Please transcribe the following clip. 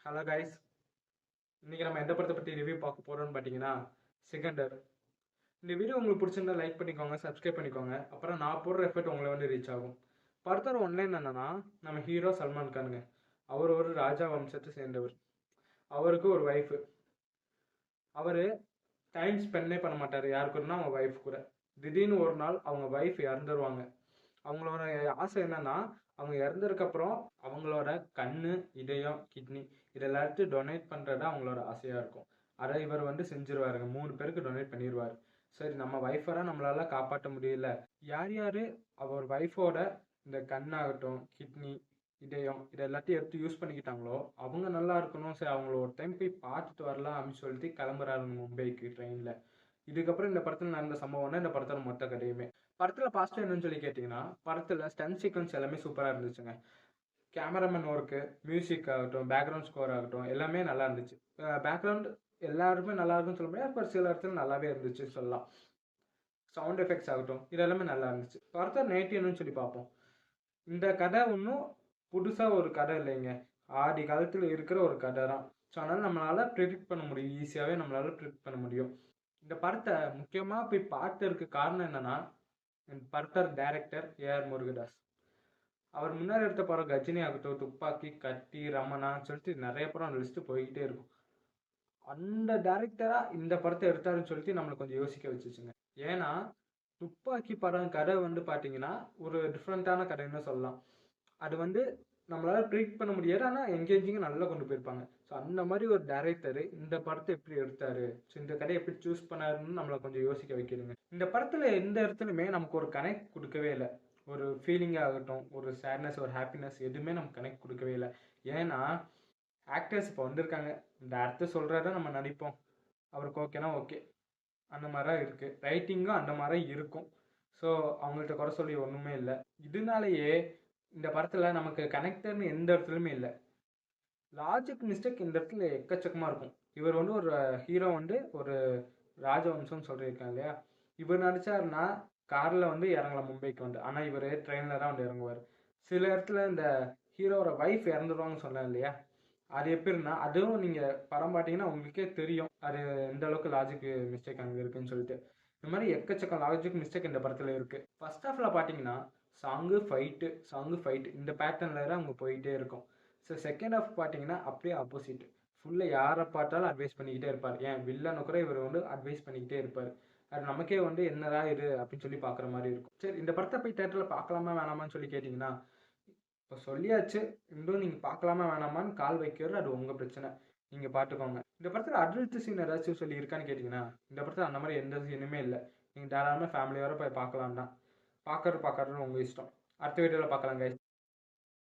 Hello guys, இன்னைக்கு நம்ம எந்த படத்தை பற்றி ரிவ்யூ பார்க்க போறோம்னு பார்த்தீங்கன்னா சிகண்டர். இந்த வீடியோ உங்களுக்கு பிடிச்சிருந்தா லைக் பண்ணிக்கோங்க, சப்ஸ்கிரைப் பண்ணிக்கோங்க. அப்புறம் நான் போடுற எஃபர்ட் உங்களை வந்து ரீச் ஆகும். படத்தோட ஒன்லைன் என்னன்னா, நம்ம ஹீரோ சல்மான் கானுங்க. அவர் ஒரு ராஜா வம்சத்தை சேர்ந்தவர். அவருக்கு ஒரு ஒய்ஃபு. அவர் டைம் ஸ்பெண்டே பண்ண மாட்டார் யாரு கூடனா அவங்க ஒய்ஃப் கூட. திடீர்னு ஒரு நாள் அவங்க ஒய்ஃப் இறந்துருவாங்க. அவங்களோட ஆசை என்னன்னா, அவங்க இறந்ததுக்கப்புறம் அவங்களோட கண்ணு, இதயம், கிட்னி இது எல்லாத்தையும் டொனேட் பண்ணுறது அவங்களோட ஆசையாக இருக்கும். அதை இவர் வந்து செஞ்சிருவாருங்க. 3 பேருக்கு டொனேட் பண்ணிடுவார். சரி, நம்ம ஒய்ஃபரை நம்மளால காப்பாற்ற முடியல. யார் யார் அவர் ஒய்ஃபோட இந்த கண்ணாகட்டும், கிட்னி, இதயம் இது எல்லாத்தையும் எடுத்து யூஸ் பண்ணிக்கிட்டாங்களோ அவங்க நல்லா இருக்கணும். சரி, அவங்கள ஒரு டைம் போய் பார்த்துட்டு வரலாம் அப்படின்னு சொல்லிட்டு கிளம்புறாருங்க மும்பைக்கு ட்ரெயினில். இதுக்கப்புறம் இந்த படத்தில் நடந்த சம்பவம் தான் இந்த படத்தோட மொத்த கதையுமே. படத்தில் பாசிட்டிவ் என்னன்னு சொல்லி கேட்டிங்கன்னா, படத்தில் ஸ்டன் சீக்வன்ஸ் எல்லாமே சூப்பராக இருந்துச்சுங்க. கேமராமேன் ஒர்க்கு, மியூசிக் ஆகட்டும், பேக்ரவுண்ட் ஸ்கோர் ஆகட்டும் எல்லாமே நல்லா இருந்துச்சு. பேக்ரவுண்ட் எல்லாருமே நல்லா இருக்குன்னு சொல்ல முடியாது, பட் சில இடத்துல நல்லாவே இருந்துச்சு சொல்லலாம். சவுண்ட் எஃபெக்ட்ஸ் ஆகட்டும் இது எல்லாமே நல்லா இருந்துச்சு. படத்தோட நெகட்டிவ் என்னன்னு சொல்லி பார்ப்போம். இந்த கதை ஒன்றும் புதுசாக ஒரு கதை இல்லைங்க. ஆதி காலத்தில் இருக்கிற ஒரு கதை தான். ஸோ அதனால் நம்மளால் ப்ரிடிக்ட் பண்ண முடியும், ஈஸியாகவே நம்மளால் ப்ரிடிக்ட் பண்ண முடியும். இந்த படத்தை முக்கியமாக போய் பார்த்ததுக்கு காரணம் என்னன்னா, இந்த படத்தோட டைரக்டர் ஏஆர் முருகதாஸ். அவர் முன்னாடி எடுத்த படம் கஜினி ஆகட்டும், துப்பாக்கி, கத்தி, ரமணான்னு சொல்லிட்டு நிறைய படம் அந்த லிஸ்ட்டு போய்கிட்டே இருக்கும். அந்த டைரக்டராக இந்த படத்தை எடுத்தாருன்னு சொல்லிட்டு நம்மளை கொஞ்சம் யோசிக்க வச்சுச்சுங்க. ஏன்னா துப்பாக்கி படம் கதை வந்து பார்த்தீங்கன்னா ஒரு டிஃப்ரெண்ட்டான கதைன்னு சொல்லலாம். அது வந்து நம்மளால் ப்ரிடிக்ட் பண்ண முடியாது, ஆனால் எங்கேஜிங்காக நல்லா கொண்டு போயிருப்பாங்க. ஸோ அந்த மாதிரி ஒரு டைரக்டர் இந்த படத்தை எப்படி எடுத்தாரு, ஸோ இந்த கதையை எப்படி சூஸ் பண்ணாருன்னு நம்மளை கொஞ்சம் யோசிக்க வைக்கிறதுங்க. இந்த படத்தில் எந்த இடத்துலையுமே நமக்கு ஒரு கனெக்ட் கொடுக்கவே இல்லை. ஒரு ஃபீலிங் ஆகட்டும், ஒரு சேட்னஸ், ஒரு ஹாப்பினஸ் எதுவுமே நமக்கு கனெக்ட் கொடுக்கவே இல்லை. ஏன்னா ஆக்டர்ஸ் இப்போ வந்திருக்காங்க, இந்த அர்த்தத்தை சொல்கிறத நம்ம நடிப்போம், அவருக்கு ஓகேனா ஓகே, அந்த மாதிரி தான் இருக்குது. ரைட்டிங்கும் அந்த மாதிரி இருக்கும். ஸோ அவங்கள்ட்ட குறை சொல்லி ஒன்றுமே இல்லை. இதனாலேயே இந்த படத்தில் நமக்கு கனெக்டர்னு எந்த இடத்துலையுமே இல்லை. லாஜிக் மிஸ்டேக் இந்த இடத்துல எக்கச்சக்கமாக இருக்கும். இவர் வந்து ஒரு ஹீரோ வந்து ஒரு ராஜவம்சம்னு சொல்லியிருக்காங்க இல்லையா, இவர் நடித்தாருன்னா காரில் வந்து இறங்கலாம் மும்பைக்கு வந்து, ஆனால் இவர் ட்ரெயினில் தான் வந்து இறங்குவார். சில இடத்துல இந்த ஹீரோவோட ஒய்ஃப் இறந்துருவாங்கன்னு சொன்னேன் இல்லையா, அது எப்படின்னா அதுவும் நீங்கள் படம் பார்த்தீங்கன்னா உங்களுக்கே தெரியும் அது எந்த அளவுக்கு லாஜிக் மிஸ்டேக் அங்கே இருக்குன்னு சொல்லிட்டு. இந்த மாதிரி எக்கச்சக்கம் லாஜிக் மிஸ்டேக் இந்த படத்தில் இருக்குது. ஃபர்ஸ்ட் ஹாஃபில் பார்த்தீங்கன்னா சாங்கு ஃபைட்டு இந்த பேட்டர்னில் தான் அவங்க போயிட்டே இருக்கும். ஸோ செகண்ட் ஹாஃப் பார்த்தீங்கன்னா அப்படியே ஆப்போசிட். ஃபுல்லாக யாரை பார்த்தாலும் அட்வைஸ் பண்ணிக்கிட்டே இருப்பார். ஏன் வில்லனை கூட இவர் வந்து அட்வைஸ் பண்ணிக்கிட்டே இருப்பார். அது நமக்கே வந்து என்னடா இது அப்படின்னு சொல்லி பார்க்குற மாதிரி இருக்கும். சரி, இந்த படத்தை போய் தேட்டரில் பார்க்கலாமா வேணாமான்னு சொல்லி கேட்டிங்கன்னா, இப்போ சொல்லியாச்சு, இன்னும் நீங்கள் பார்க்கலாமா வேணாமான்னு கால் வைக்கிறது அது உங்கள் பிரச்சனை, நீங்கள் பார்த்துக்கோங்க. இந்த படத்தில் அடல்ட் சீன் ஏதாச்சும் சொல்லி இருக்கான்னு கேட்டிங்கன்னா, இந்த படத்தில் அந்த மாதிரி எந்த சீனுமே இல்லை. நீங்கள் தாராளமாக ஃபேமிலியோட போய் பார்க்கலாம் தான். பார்க்கறது உங்கள் இஷ்டம். அடுத்த வீடியோவில் பார்க்கலாம் கைஸ்.